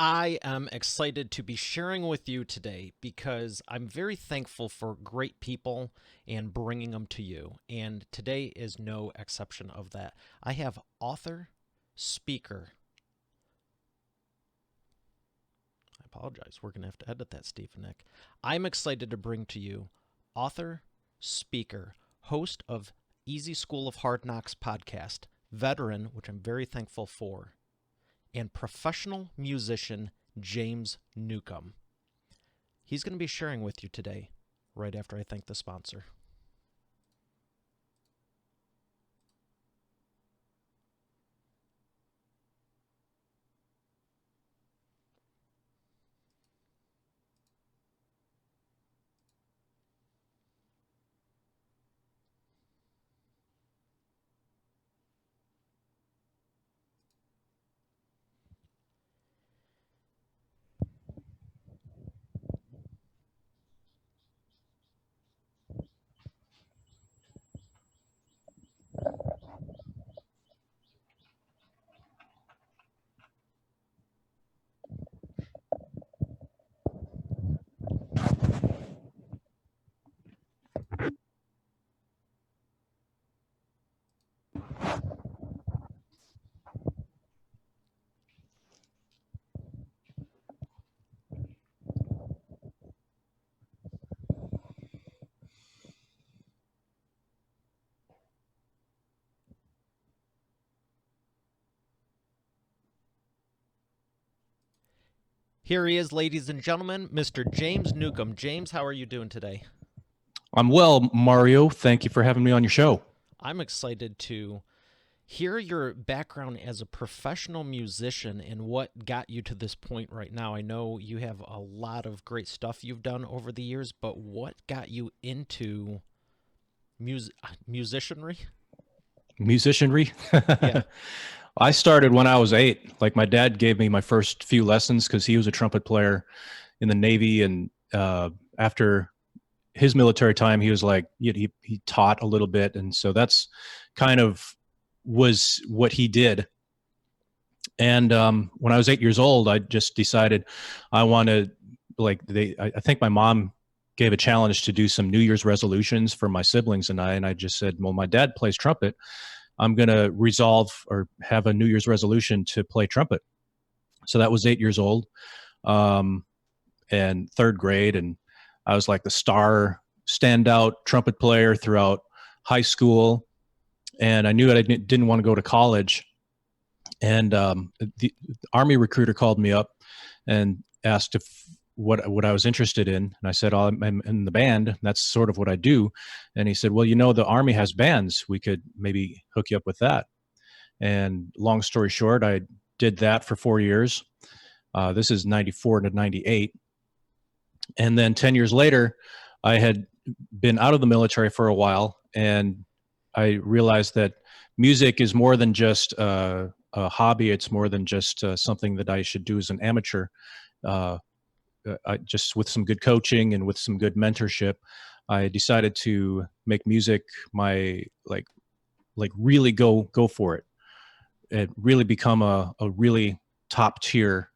I am excited to be sharing with you today because I'm very thankful for great people and bringing them to you. And today is no exception of that. I have author, speaker. I apologize. We're going to have to edit that, Steve and Nick. I'm excited to bring to you author, speaker, host of Easy School of Hard Knocks podcast, veteran, which I'm very thankful for, and professional musician James Newcomb. He's going to be sharing with you today, right after I thank the sponsor. Here he is, ladies and gentlemen, Mr. James Newcomb. James, how are you doing today? I'm well, Mario. Thank you for having me on your show. I'm excited to hear your background as a professional musician and what got you to this point right now. I know you have a lot of great stuff you've done over the years, but what got you into musicianry? Musicianry? Yeah. I started when I was 8. Like, my dad gave me my first few lessons because he was a trumpet player in the Navy. And after his military time, he was like, he taught a little bit. And so that's kind of was what he did. And when I was 8 years old, I just decided I wanted, I think my mom gave a challenge to do some New Year's resolutions for my siblings and I just said, well, my dad plays trumpet. I'm going to resolve or have a New Year's resolution to play trumpet. So that was 8 years old, and third grade. And I was like the star standout trumpet player throughout high school. And I knew that I didn't want to go to college. And the Army recruiter called me up and asked if what I was interested in. And I said, oh, I'm in the band. That's sort of what I do. And he said, well, the Army has bands. We could maybe hook you up with that. And long story short, I did that for 4 years. This is 94 to 98. And then 10 years later, I had been out of the military for a while. And I realized that music is more than just a hobby. It's more than just something that I should do as an amateur. Just with some good coaching and with some good mentorship, I decided to make music my really go for it. And really become a really top tier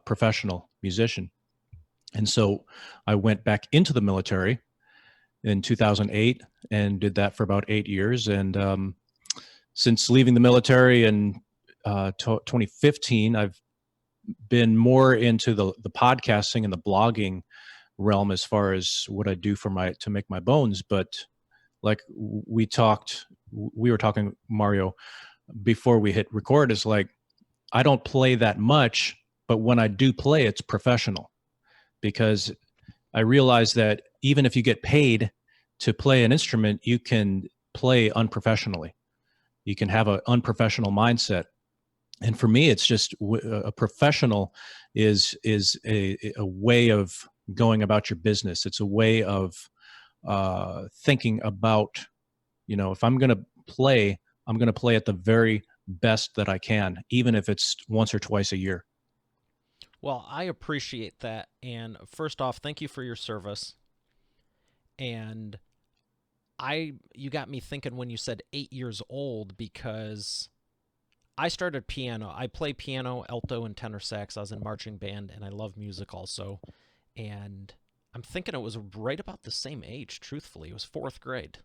professional musician. And so I went back into the military in 2008 and did that for about 8 years. And since leaving the military in 2015, I've been more into the podcasting and the blogging realm as far as what I do to make my bones. But like we were talking, Mario, before we hit record, is like, I don't play that much, but when I do play, it's professional, because I realize that even if you get paid to play an instrument, you can play unprofessionally. You can have an unprofessional mindset. And for me, it's just a professional is a way of going about your business. It's a way of thinking about, if I'm going to play, I'm going to play at the very best that I can, even if it's once or twice a year. Well, I appreciate that. And first off, thank you for your service. And you got me thinking when you said 8 years old, because I started piano. I play piano, alto, and tenor sax. I was in marching band, and I love music also. And I'm thinking it was right about the same age. Truthfully, it was fourth grade.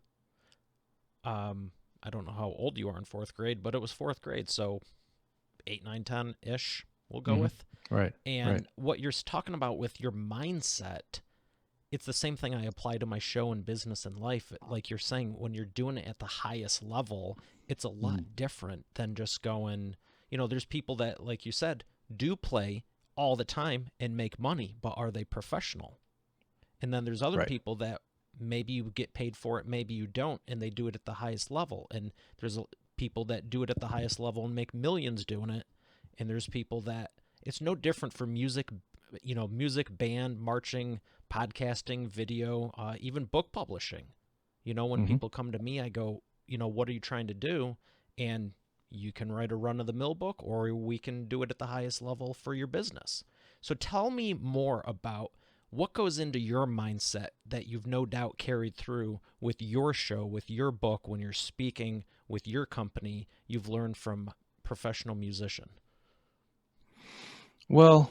I don't know how old you are in fourth grade, but it was fourth grade, so 8, 9, 10 ish. We'll go Hmm. with. Right. Right. And what you're talking about with your mindset, it's the same thing I apply to my show in business and life. Like you're saying, when you're doing it at the highest level, it's a lot Mm. different than just going, there's people that, like you said, do play all the time and make money, but are they professional? And then there's other Right. people that maybe you get paid for it, maybe you don't, and they do it at the highest level. And there's people that do it at the highest level and make millions doing it. And there's people that it's no different for music, music, band, marching, podcasting, video, even book publishing. When Hmm. people come to me, I go, what are you trying to do? And you can write a run of the mill book, or we can do it at the highest level for your business. So tell me more about what goes into your mindset that you've no doubt carried through with your show, with your book, when you're speaking with your company, you've learned from professional musician. Well,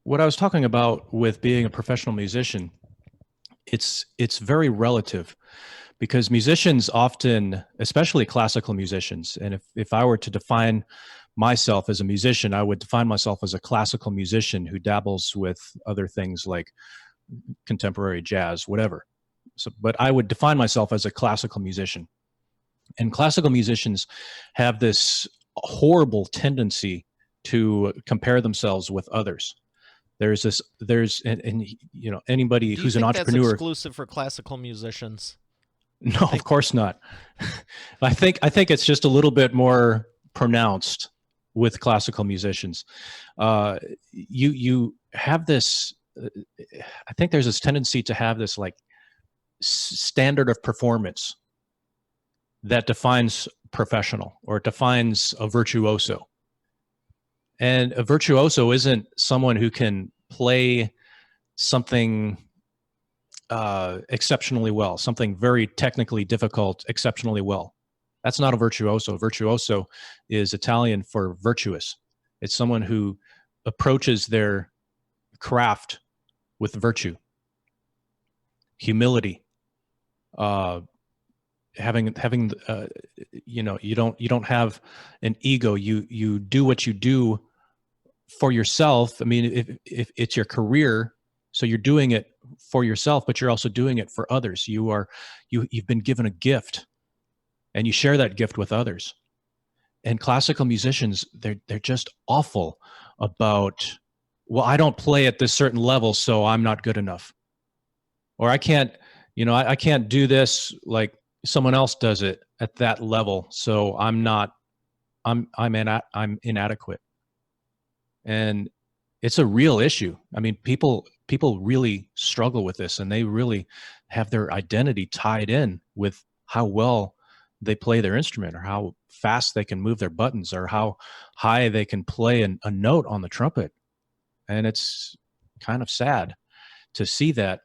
what I was talking about with being a professional musician, it's very relative because musicians often, especially classical musicians, and if I were to define myself as a musician, I would define myself as a classical musician who dabbles with other things like contemporary jazz, whatever. So, but I would define myself as a classical musician. And classical musicians have this horrible tendency to compare themselves with others. And anybody Do you who's an think that's entrepreneur. exclusive for classical musicians? I No, of think course not. I think it's just a little bit more pronounced with classical musicians. You have this. I think there's this tendency to have this like standard of performance that defines professional or defines a virtuoso. And a virtuoso isn't someone who can play something exceptionally well, something very technically difficult exceptionally well. That's not a virtuoso. Virtuoso is Italian for virtuous. It's someone who approaches their craft with virtue, humility, uh, having you don't have an ego. You do what you do for yourself. I mean, if it's your career, so you're doing it for yourself, but you're also doing it for others. You've been given a gift, and you share that gift with others. And classical musicians, they're just awful about, well, I don't play at this certain level, so I'm not good enough, or I can't, I can't do this like someone else does it at that level, so I'm not, I'm inadequate. And it's a real issue. I mean, people really struggle with this, and they really have their identity tied in with how well they play their instrument, or how fast they can move their buttons, or how high they can play a note on the trumpet. And it's kind of sad to see that.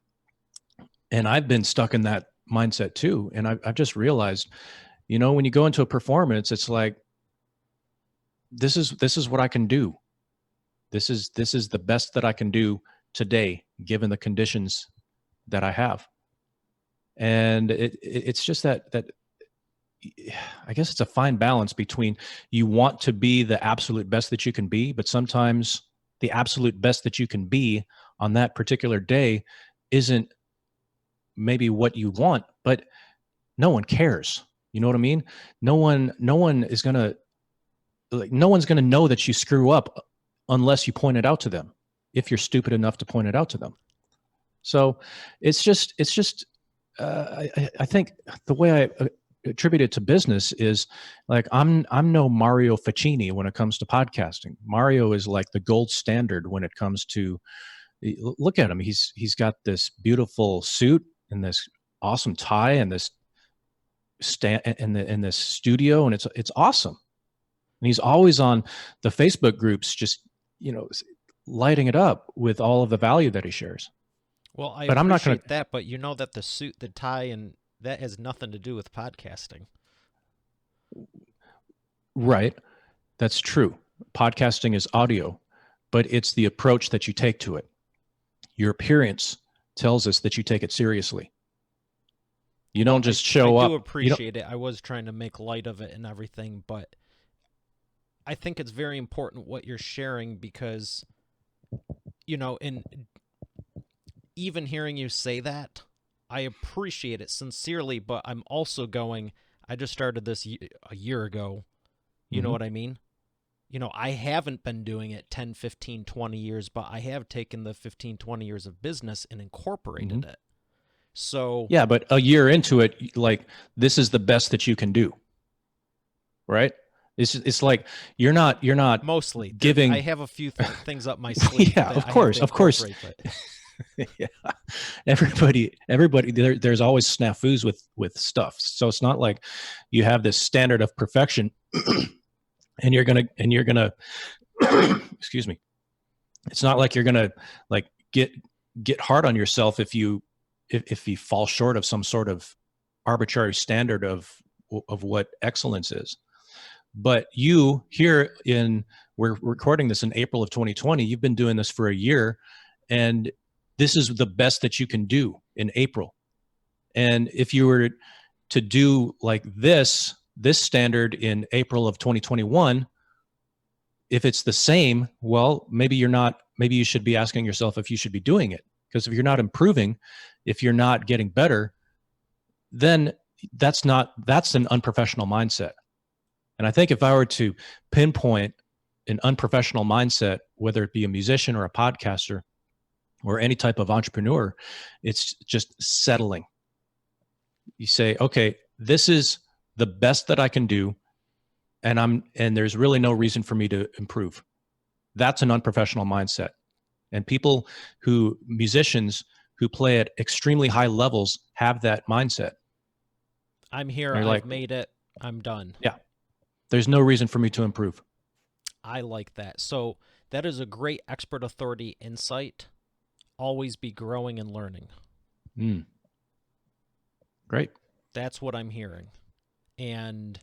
And I've been stuck in that mindset too. And I've just realized, when you go into a performance, it's like, this is what I can do. This is the best that I can do today, given the conditions that I have. And it's just that I guess it's a fine balance between, you want to be the absolute best that you can be, but sometimes the absolute best that you can be on that particular day isn't maybe what you want, but no one cares. You know what I mean? No one is gonna, like, no one's gonna know that you screw up unless you point it out to them, if you're stupid enough to point it out to them. So it's just I think the way I attribute it to business is, like, I'm no Mario Fachini when it comes to podcasting. Mario is like the gold standard when it comes to, look at him. He's got this beautiful suit and this awesome tie and this stand in this studio, and it's awesome. And he's always on the Facebook groups, just, you know lighting it up with all of the value that he shares. Well, I But I'm not going to. appreciate that, but you know that the suit, the tie, and that has nothing to do with podcasting. Right. That's true. Podcasting is audio, but it's the approach that you take to it. Your appearance tells us that you take it seriously. You Well, don't just I show do up. You don't. appreciate it. I was trying to make light of it and everything, but I think it's very important what you're sharing because, in even hearing you say that, I appreciate it sincerely, but I'm also going, I just started this a year ago. You know Mhm. what I mean? I haven't been doing it 10, 15, 20 years, but I have taken the 15, 20 years of business and incorporated Mhm. it. So Yeah, but a year into it, like this is the best that you can do, right? It's like you're not mostly, I giving. have a few things up my sleeve Yeah, that I have to of course. incorporate, but Yeah, everybody. There's always snafus with stuff. So it's not like you have this standard of perfection, and you're gonna excuse me. It's not like you're gonna like get hard on yourself if you fall short of some sort of arbitrary standard of what excellence is. But you here in we're recording this in April of 2020. You've been doing this for a year, and this is the best that you can do in April. And if you were to do like this standard in April of 2021, if it's the same, well, maybe you're not. Maybe you should be asking yourself if you should be doing it. Because if you're not improving, if you're not getting better, then that's an unprofessional mindset. And I think if I were to pinpoint an unprofessional mindset, whether it be a musician or a podcaster or any type of entrepreneur, it's just settling. You say, okay, this is the best that I can do, and there's really no reason for me to improve. That's an unprofessional mindset. And musicians who play at extremely high levels have that mindset. I'm here, They're I've like, made it, I'm done. yeah, there's no reason for me to improve. I like that. So that is a great expert authority insight. Always be growing and learning. Mm, great. That's what I'm hearing. And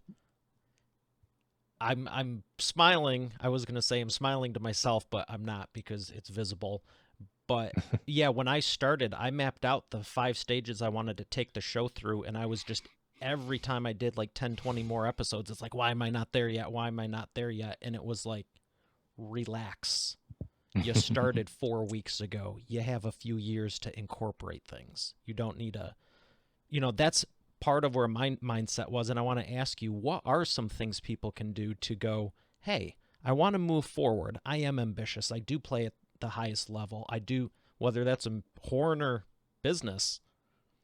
I'm smiling. I was going to say I'm smiling to myself, but I'm not because it's visible. But yeah, when I started, I mapped out the 5 stages I wanted to take the show through, and I was just every time I did like 10, 20 more episodes, it's like, why am I not there yet? Why am I not there yet? And it was like, relax. You started 4 weeks ago. You have a few years to incorporate things. You don't need that's part of where my mindset was. And I want to ask you, what are some things people can do to go, hey, I want to move forward. I am ambitious. I do play at the highest level. I do, whether that's a horn or business.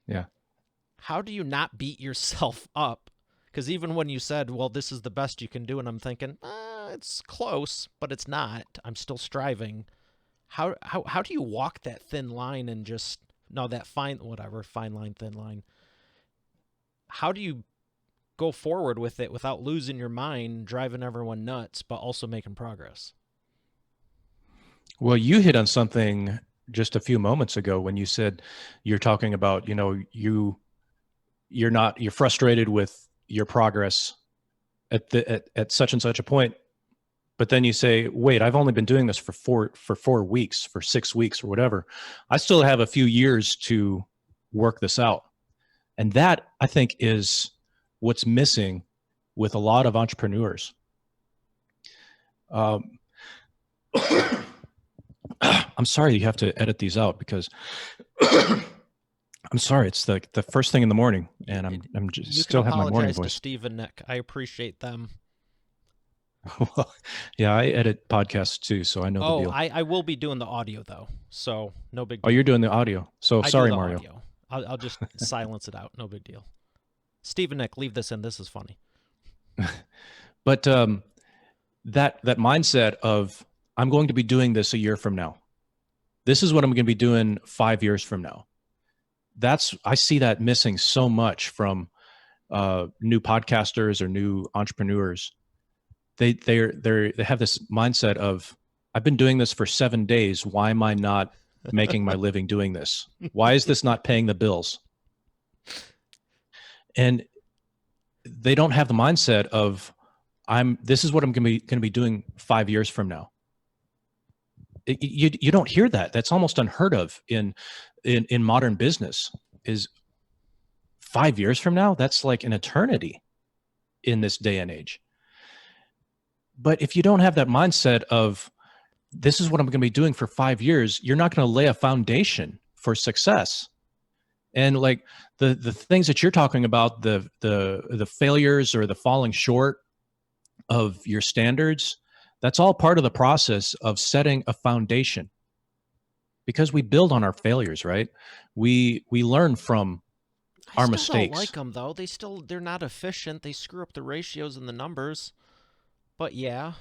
Yeah. How do you not beat yourself up? Because even when you said, well, this is the best you can do, and I'm thinking, it's close, but it's not. I'm still striving. How do you walk that thin line and just, no, that fine line, thin line. How do you go forward with it without losing your mind, driving everyone nuts, but also making progress? Well, you hit on something just a few moments ago when you said you're talking about, you're frustrated with your progress at such and such a point, but then you say, wait, I've only been doing this for 4 weeks, for 6 weeks or whatever. I still have a few years to work this out. And that, I think, is what's missing with a lot of entrepreneurs. I'm sorry you have to edit these out because I'm sorry. It's the first thing in the morning, and I'm just You can still have my morning apologize to voice. Steve and Nick. I appreciate them. Well, yeah, I edit podcasts too, so I know the deal. I will be doing the audio though, so no big Oh, deal. you're doing the audio. So I sorry, do the Mario. audio. I'll just silence it out. No big deal. Steve and Nick, leave this in. This is funny. But that mindset of I'm going to be doing this a year from now. This is what I'm going to be doing 5 years from now. I see that missing so much from new podcasters or new entrepreneurs. They have this mindset of I've been doing this for 7 days. Why am I not making my living doing this? Why is this not paying the bills? And they don't have the mindset of This is what I'm going to be doing 5 years from now. You don't hear that. That's almost unheard of in modern business. Is 5 years from now? That's like an eternity in this day and age. But if you don't have that mindset of this is what I'm going to be doing for 5 years, you're not going to lay a foundation for success. And like the things that you're talking about, the failures or the falling short of your standards, that's all part of the process of setting a foundation. Because we build on our failures, right? We learn from I our still don't mistakes. like them though. They're not efficient. They screw up the ratios and the numbers. But yeah,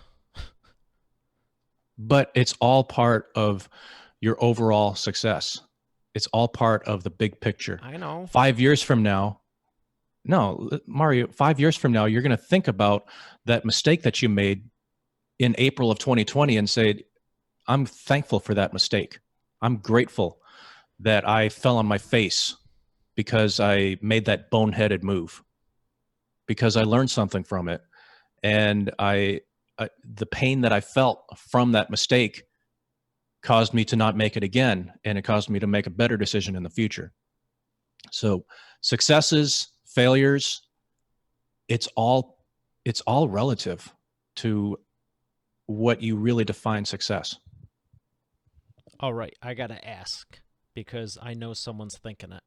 But it's all part of your overall success. It's all part of the big picture. I know. 5 years from now, no, Mario, 5 years from now, you're going to think about that mistake that you made in April of 2020 and say, I'm thankful for that mistake. I'm grateful that I fell on my face because I made that boneheaded move, because I learned something from it. And the pain that I felt from that mistake caused me to not make it again, and it caused me to make a better decision in the future. So successes, failures, it's all relative to what you really define success. All right, I gotta ask because I know someone's thinking it.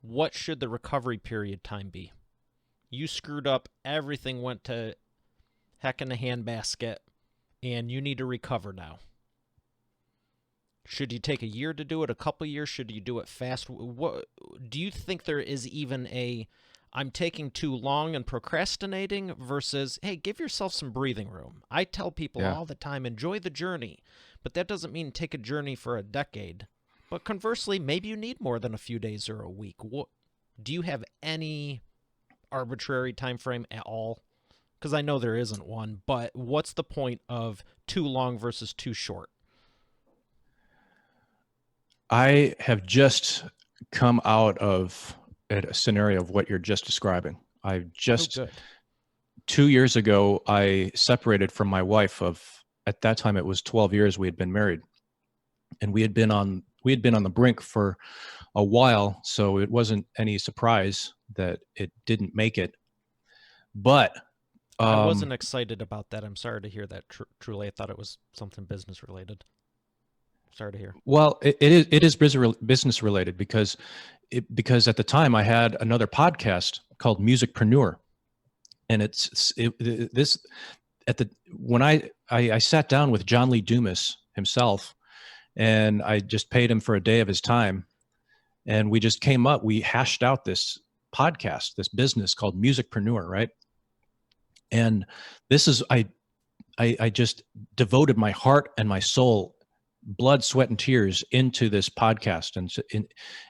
What should the recovery period time be? You screwed up, everything went to heck in a handbasket, and you need to recover now. Should you take a year to do it, a couple years? Should you do it fast? What do you think there is even a I'm taking too long and procrastinating versus, hey, give yourself some breathing room? I tell people Yeah. all the time, enjoy the journey, but that doesn't mean take a journey for a decade. But conversely, maybe you need more than a few days or a week. What do you have any arbitrary time frame at all? Because I know there isn't one, but what's the point of too long versus too short? I have just come out of a scenario of what you're just describing. I Oh, just good. 2 years ago, I separated from my wife of, at that time it was 12 years we had been married, and we had been on the brink for a while, so it wasn't any surprise that it didn't make it. But I wasn't excited about that. I'm sorry to hear that. Truly, I thought it was something business related. Sorry to hear. well, it is business related because at the time I had another podcast called Musicpreneur, and this at the when I sat down with John Lee Dumas himself, and I just paid him for a day of his time, and we hashed out this podcast, this business called Musicpreneur, right? And this is I just devoted my heart and my soul, blood, sweat, and tears into this podcast,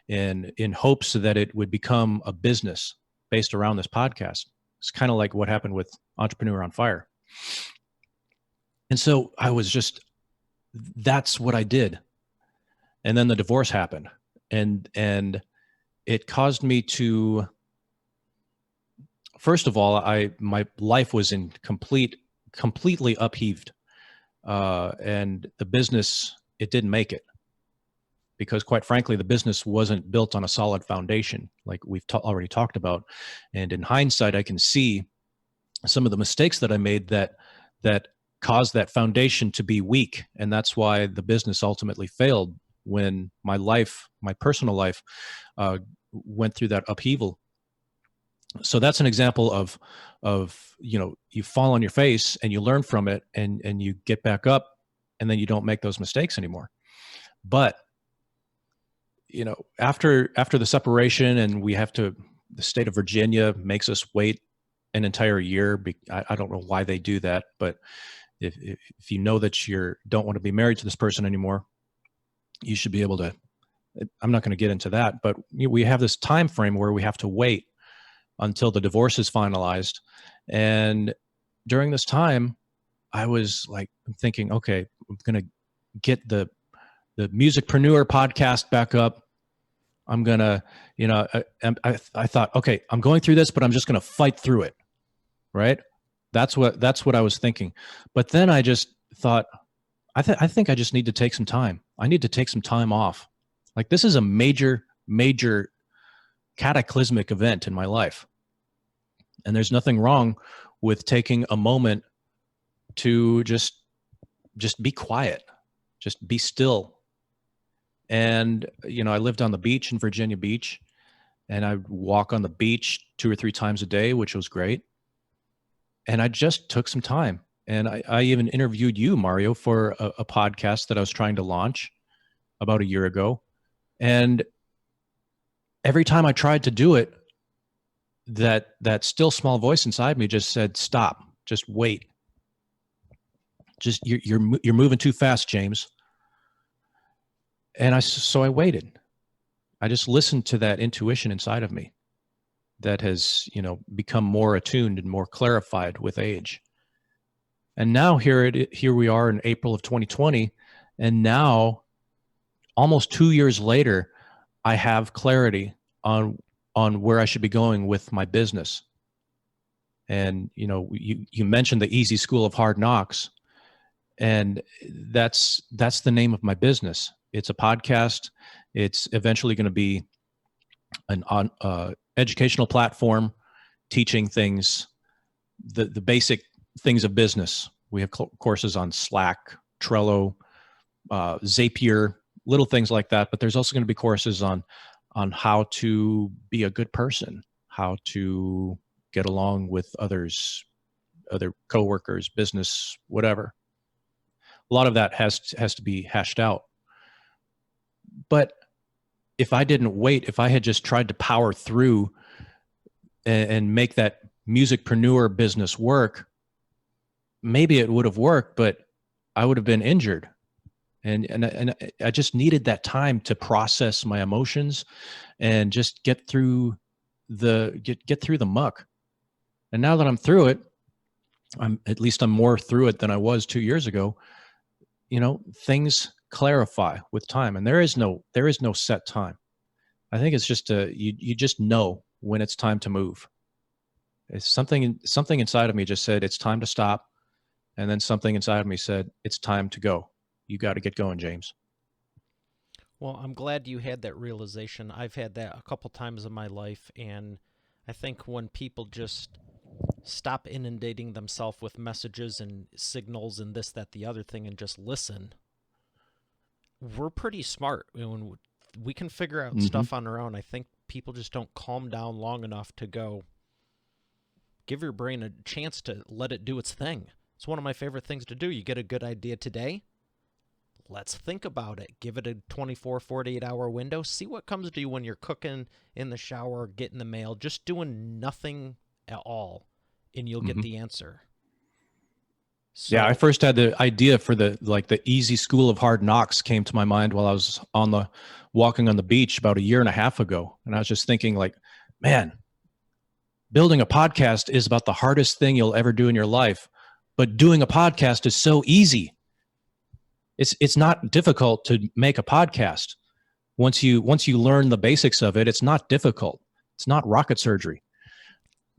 and in hopes that it would become a business based around this podcast. It's kind of like what happened with Entrepreneur on Fire. And so that's what I did. And then the divorce happened, and it caused me to, first of all, my life was in completely upheaved, and the business, it didn't make it, because quite frankly, the business wasn't built on a solid foundation, like we've already talked about. And in hindsight, I can see some of the mistakes that I made that caused that foundation to be weak, and that's why the business ultimately failed when my personal life, went through that upheaval. So that's an example of you fall on your face and you learn from it, and you get back up, and then you don't make those mistakes anymore. But after the separation, and the state of Virginia makes us wait an entire year. I don't know why they do that, but if you know that you don't want to be married to this person anymore, you should be able to. I'm not going to get into that, but we have this time frame where we have to wait until the divorce is finalized. And during this time, I was like, I'm thinking, okay, I'm going to get the Musicpreneur podcast back up. I'm going to, I thought, okay, I'm going through this, but I'm just going to fight through it. Right. That's what I was thinking. But then I just thought, I think I just need to take some time. I need to take some time off. Like, this is a major cataclysmic event in my life. And there's nothing wrong with taking a moment to just be quiet, just be still. And I lived on the beach in Virginia Beach, and I'd walk on the beach 2 or 3 times a day, which was great. And I just took some time. And I even interviewed you, Mario, for a podcast that I was trying to launch about a year ago. And every time I tried to do it, that still small voice inside me just said, "Stop, just wait. Just you're moving too fast, James." And so I waited. I just listened to that intuition inside of me that has, become more attuned and more clarified with age. And now here we are in April of 2020, and now almost 2 years later, I have clarity on where I should be going with my business. And you mentioned the Easy School of Hard Knocks, and that's the name of my business. It's a podcast. It's eventually going to be an educational platform teaching things, the basic things of business. We have courses on Slack, Trello, Zapier, little things like that. But there's also going to be courses on how to be a good person, how to get along with others, other coworkers, business, whatever. A lot of that has to be hashed out. But if I didn't wait, if I had just tried to power through and make that musicpreneur business work, maybe it would have worked, but I would have been injured. And I just needed that time to process my emotions and just get through the muck. And now that I'm through it, I'm more through it than I was 2 years ago. Things clarify with time, and there is no set time. I think it's just you just know when it's time to move. It's something inside of me just said it's time to stop, and then something inside of me said it's time to go. You got to get going, James. Well, I'm glad you had that realization. I've had that a couple times in my life, and I think when people just stop inundating themselves with messages and signals and this, that, the other thing, and just listen, we're pretty smart. When we can figure out stuff on our own. I think people just don't calm down long enough to go, give your brain a chance to let it do its thing. It's one of my favorite things to do. You get a good idea today, let's think about it. Give it a 24, 48-hour window. See what comes to you when you're cooking, in the shower, getting the mail, just doing nothing at all, and you'll get the answer. So, yeah, I first had the idea for the Easy School of Hard Knocks came to my mind while I was walking on the beach about a year and a half ago. And I was just thinking, like, man, building a podcast is about the hardest thing you'll ever do in your life. But doing a podcast is so easy. It's not difficult to make a podcast. Once you learn the basics of it, it's not difficult. It's not rocket surgery.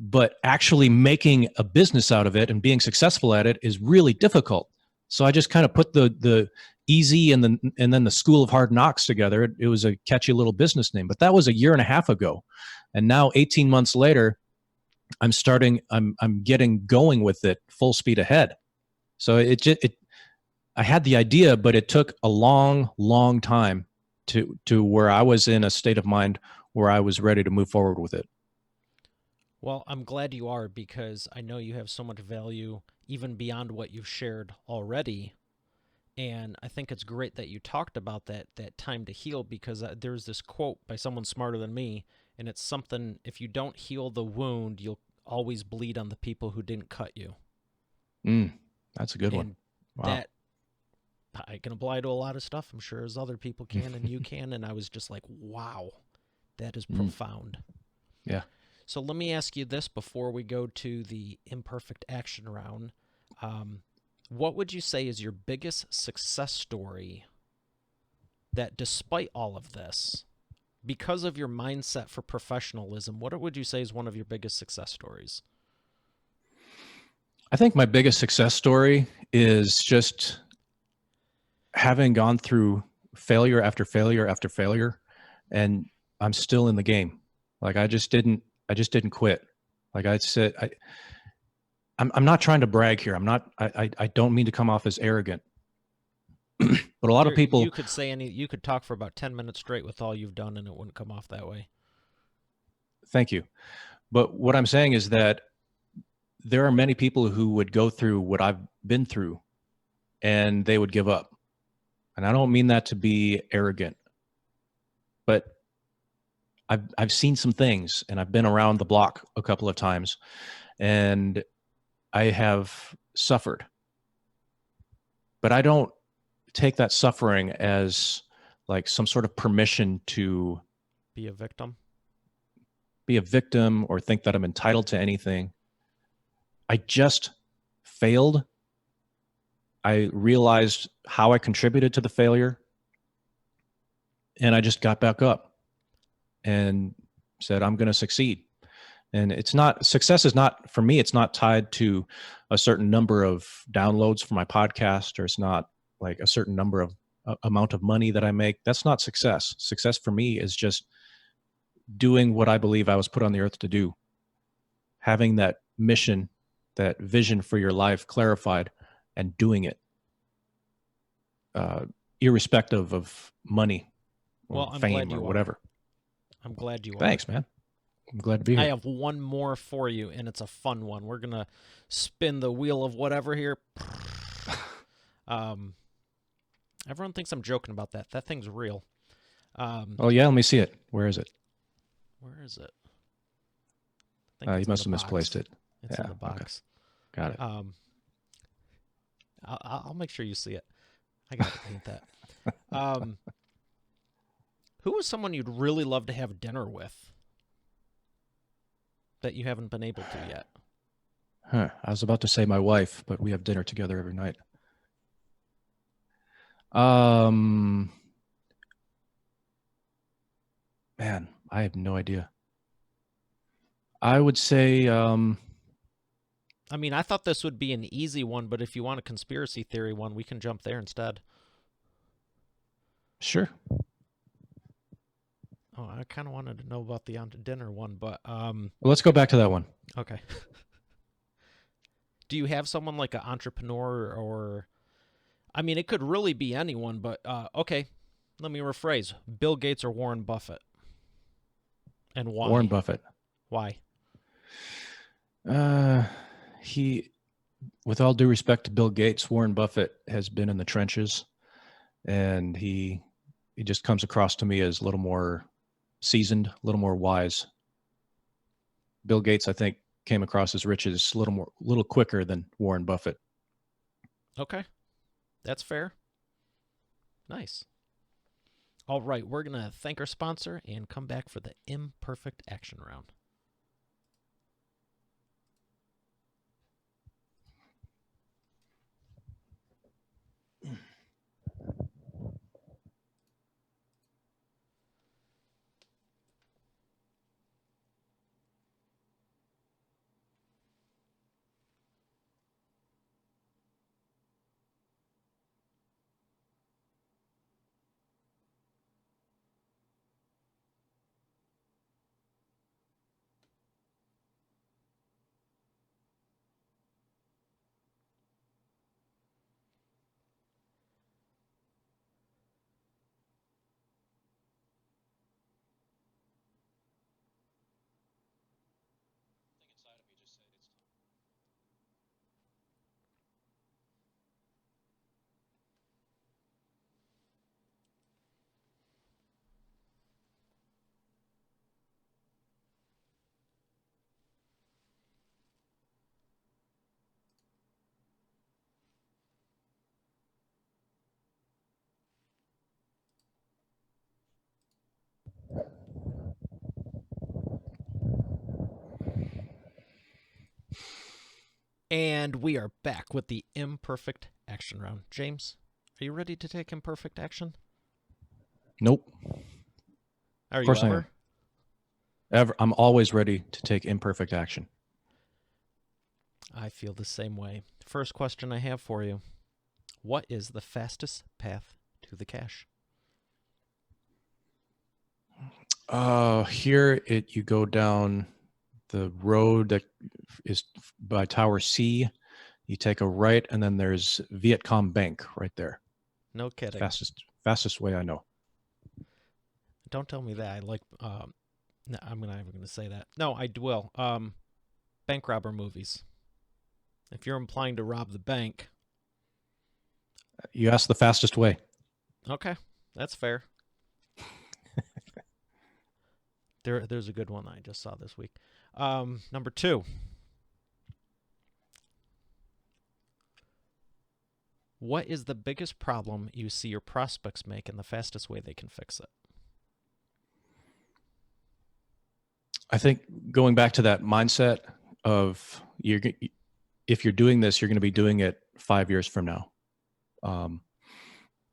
But actually making a business out of it and being successful at it is really difficult. So I just kind of put the easy and then the School of Hard Knocks together. It was a catchy little business name, but that was a year and a half ago. And now 18 months later, I'm getting going with it full speed ahead. So I had the idea, but it took a long time to where I was in a state of mind where I was ready to move forward with it. Well, I'm glad you are, because I know you have so much value even beyond what you've shared already. And I think it's great that you talked about that time to heal, because there's this quote by someone smarter than me, and it's something, if you don't heal the wound, you'll always bleed on the people who didn't cut you. That's a good one. Wow. That I can apply to a lot of stuff, I'm sure, as other people can and you can. And I was just like, wow, that is profound. Yeah. So let me ask you this before we go to the imperfect action round. What would you say is your biggest success story that, despite all of this, because of your mindset for professionalism, what would you say is one of your biggest success stories? I think my biggest success story is just having gone through failure after failure after failure, and I'm still in the game. Like I just didn't quit. Like I said, I'm not trying to brag here. I don't mean to come off as arrogant, but a lot of You people, could say you could talk for about 10 minutes straight with all you've done and it wouldn't come off that way. thank you. But what I'm saying is that there are many people who would go through what I've been through and they would give up. And I don't mean that to be arrogant, but I've seen some things and I've been around the block a couple of times and I have suffered. But I don't take that suffering as like some sort of permission to Be a victim. be a victim or think that I'm entitled to anything. I just failed. I realized how I contributed to the failure and I just got back up and said, I'm going to succeed. And it's not, success is not, for me, it's not tied to a certain number of downloads for my podcast, or it's not like a certain number of amount of money that I make. That's not success. Success for me is just doing what I believe I was put on the earth to do, having that mission, that vision for your life clarified, and doing it, irrespective of money or Well, I'm fame glad or you whatever. I'm glad you are. Thanks, man. I'm glad to be I here. have one more for you, and it's a fun one. We're gonna spin the wheel of whatever here. Um, everyone thinks I'm joking about that. That thing's real. Oh yeah, let me see it. Where is it? Where is it? I think You it's in must the have box. misplaced it. It's Yeah, in the box. okay. Got it. I'll make sure you see it. I gotta paint that. Who is someone you'd really love to have dinner with that you haven't been able to yet? Huh. I was about to say my wife, but we have dinner together every night. Man, I have no idea. I would say, I mean, I thought this would be an easy one, but if you want a conspiracy theory one, we can jump there instead. sure. Oh, I kind of wanted to know about the on to dinner one, but Well, let's go back to that one. okay. Do you have someone like an entrepreneur or I mean, it could really be anyone, but okay. Let me rephrase. Bill Gates or Warren Buffett? And why? Warren Buffett. Why? He, with all due respect to Bill Gates, Warren Buffett has been in the trenches, and he just comes across to me as a little more seasoned, a little more wise. Bill Gates, I think, came across as rich as a little quicker than Warren Buffett. Okay. That's fair. Nice. All right, we're going to thank our sponsor and come back for the imperfect action round. And we are back with the imperfect action round. James, are you ready to take imperfect action? Nope. Are Of course you I am. I'm always ready to take imperfect action. I feel the same way. First question I have for you. What is the fastest path to the cash? Here you go down the road that is by Tower C. You take a right, and then there's Vietcom Bank right there. No kidding. Fastest way I know. Don't tell me that. I like. No, I'm not even going to say that. No, I will. Bank robber movies. If you're implying to rob the bank, You asked the fastest way. okay, that's fair. There's a good one I just saw this week. Number 2. What is the biggest problem you see your prospects make and the fastest way they can fix it? I think going back to that mindset of if you're doing this, you're going to be doing it 5 years from now.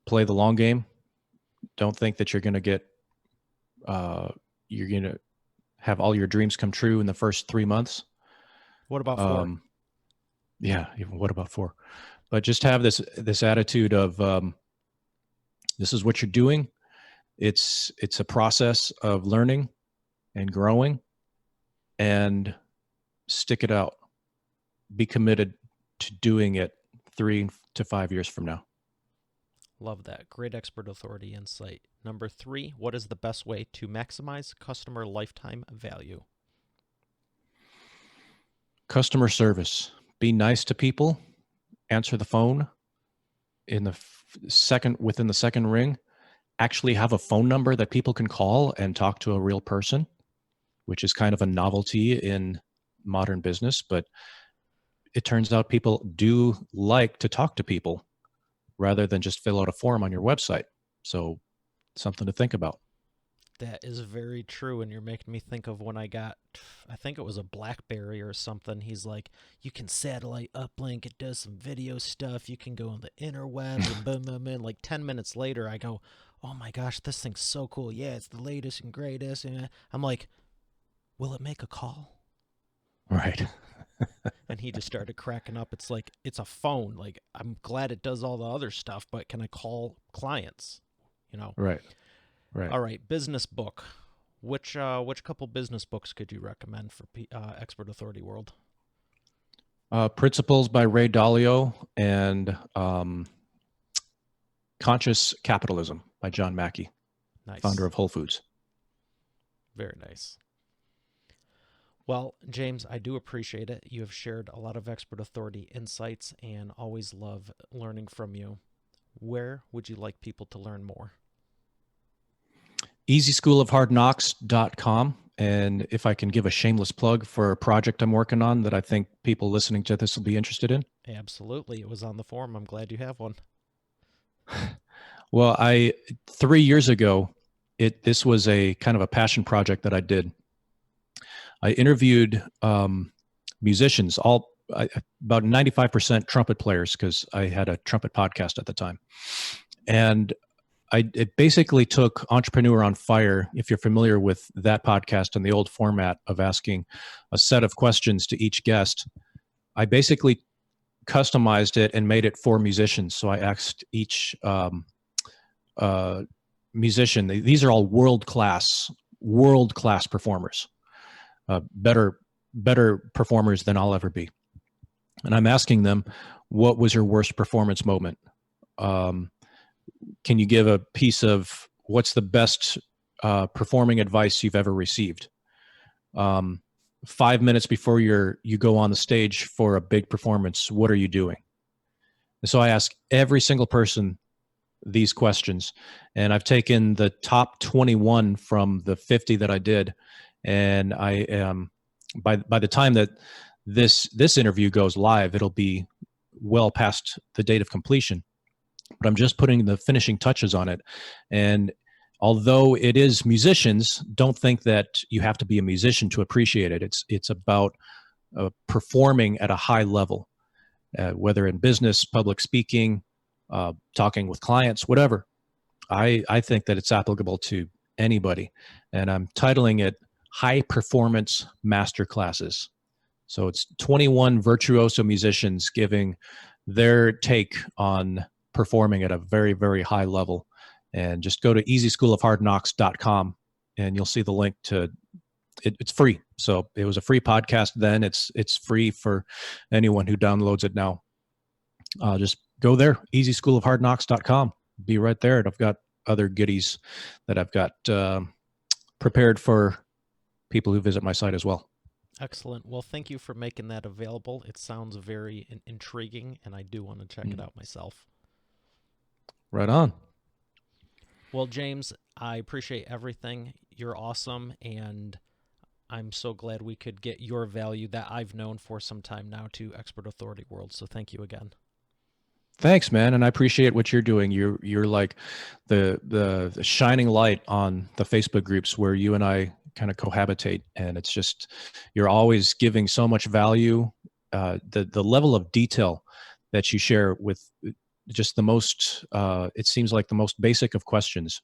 Play the long game. Don't think that you're going to have all your dreams come true in the first 3 months. What about 4? Yeah. What about 4? But just have this attitude of this is what you're doing. It's a process of learning and growing, and stick it out. Be committed to doing it 3 to 5 years from now. Love that. Great expert authority insight. Number 3, what is the best way to maximize customer lifetime value? Customer service. Be nice to people. Answer the phone within the second ring. Actually have a phone number that people can call and talk to a real person, which is kind of a novelty in modern business, but it turns out people do like to talk to people rather than just fill out a form on your website. So something to think about. That is very true, and you're making me think of when I think it was a BlackBerry or something. He's like, you can satellite uplink, it does some video stuff, you can go on the interweb, and boom, boom, boom. Like 10 minutes later, I go, oh my gosh, this thing's so cool. Yeah, it's the latest and greatest. And I'm like, will it make a call? Right. And he just started cracking up. It's like, it's a phone. Like, I'm glad it does all the other stuff, but can I call clients? Right. All right, business book. Which couple business books could you recommend for Expert Authority World? Principles by Ray Dalio and Conscious Capitalism by John Mackey, Nice. founder of Whole Foods. Very nice. Well, James, I do appreciate it. You have shared a lot of Expert Authority insights and always love learning from you. Where would you like people to learn more? easyschoolofhardknocks.com. And if I can give a shameless plug for a project I'm working on that I think people listening to this will be interested in. Absolutely. It was on the forum. I'm glad you have one. Well, 3 years ago, this was a kind of a passion project that I did. I interviewed musicians, about 95% trumpet players, because I had a trumpet podcast at the time. And it basically took Entrepreneur on Fire, if you're familiar with that podcast and the old format of asking a set of questions to each guest. I basically customized it and made it for musicians. So I asked each musician, these are all world-class performers, better performers than I'll ever be. And I'm asking them, what was your worst performance moment? Can you give a piece of what's the best performing advice you've ever received? 5 minutes before you go on the stage for a big performance, what are you doing? And so I ask every single person these questions, and I've taken the top 21 from the 50 that I did, and I am by the time that this interview goes live, it'll be well past the date of completion. But I'm just putting the finishing touches on it. And although it is musicians, don't think that you have to be a musician to appreciate it. It's about performing at a high level, whether in business, public speaking, talking with clients, whatever. I think that it's applicable to anybody. And I'm titling it High Performance Master Classes. So it's 21 virtuoso musicians giving their take on performing at a very, very high level. And just go to easyschoolofhardknocks.com and you'll see the link to it. It's free. So it was a free podcast then. It's free for anyone who downloads it now. Just go there, easyschoolofhardknocks.com. Be right there. And I've got other goodies that I've got prepared for people who visit my site as well. Excellent. Well, thank you for making that available. It sounds very intriguing, and I do want to check it out myself. Right on. Well, James, I appreciate everything. You're awesome, and I'm so glad we could get your value that I've known for some time now to Expert Authority World. So thank you again. Thanks, man, and I appreciate what you're doing. You're like the shining light on the Facebook groups where you and I kind of cohabitate, and it's just you're always giving so much value. The level of detail that you share with just the most it seems like the most basic of questions,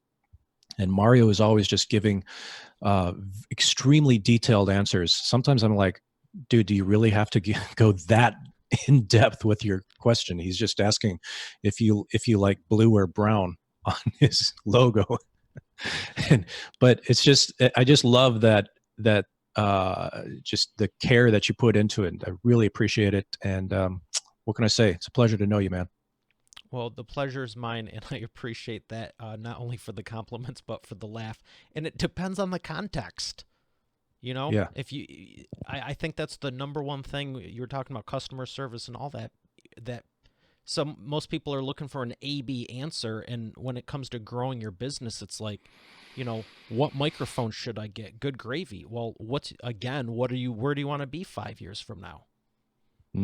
and Mario is always just giving extremely detailed answers. Sometimes I'm like, dude, do you really have to go that in depth with your question? He's just asking if you like blue or brown on his logo. But it's just, I just love that just the care that you put into it. I really appreciate it. And what can I say? It's a pleasure to know you, man. Well, the pleasure is mine, and I appreciate that, not only for the compliments, but for the laugh. And it depends on the context. You know, Yeah. if you, I think that's the number one thing. You were talking about customer service and all that, most people are looking for an A/B answer. And when it comes to growing your business, it's like, what microphone should I get? Good gravy. Well, where do you want to be 5 years from now?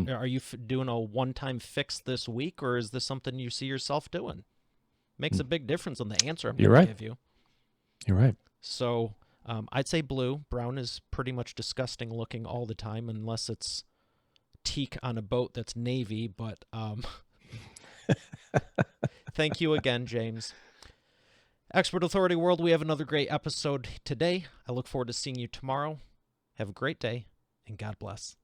Are you doing a one-time fix this week, or is this something you see yourself doing? Makes a big difference on the answer I'm going to give you. You're right. So I'd say blue. Brown is pretty much disgusting looking all the time, unless it's teak on a boat that's navy. But thank you again, James. Expert Authority World, we have another great episode today. I look forward to seeing you tomorrow. Have a great day, and God bless.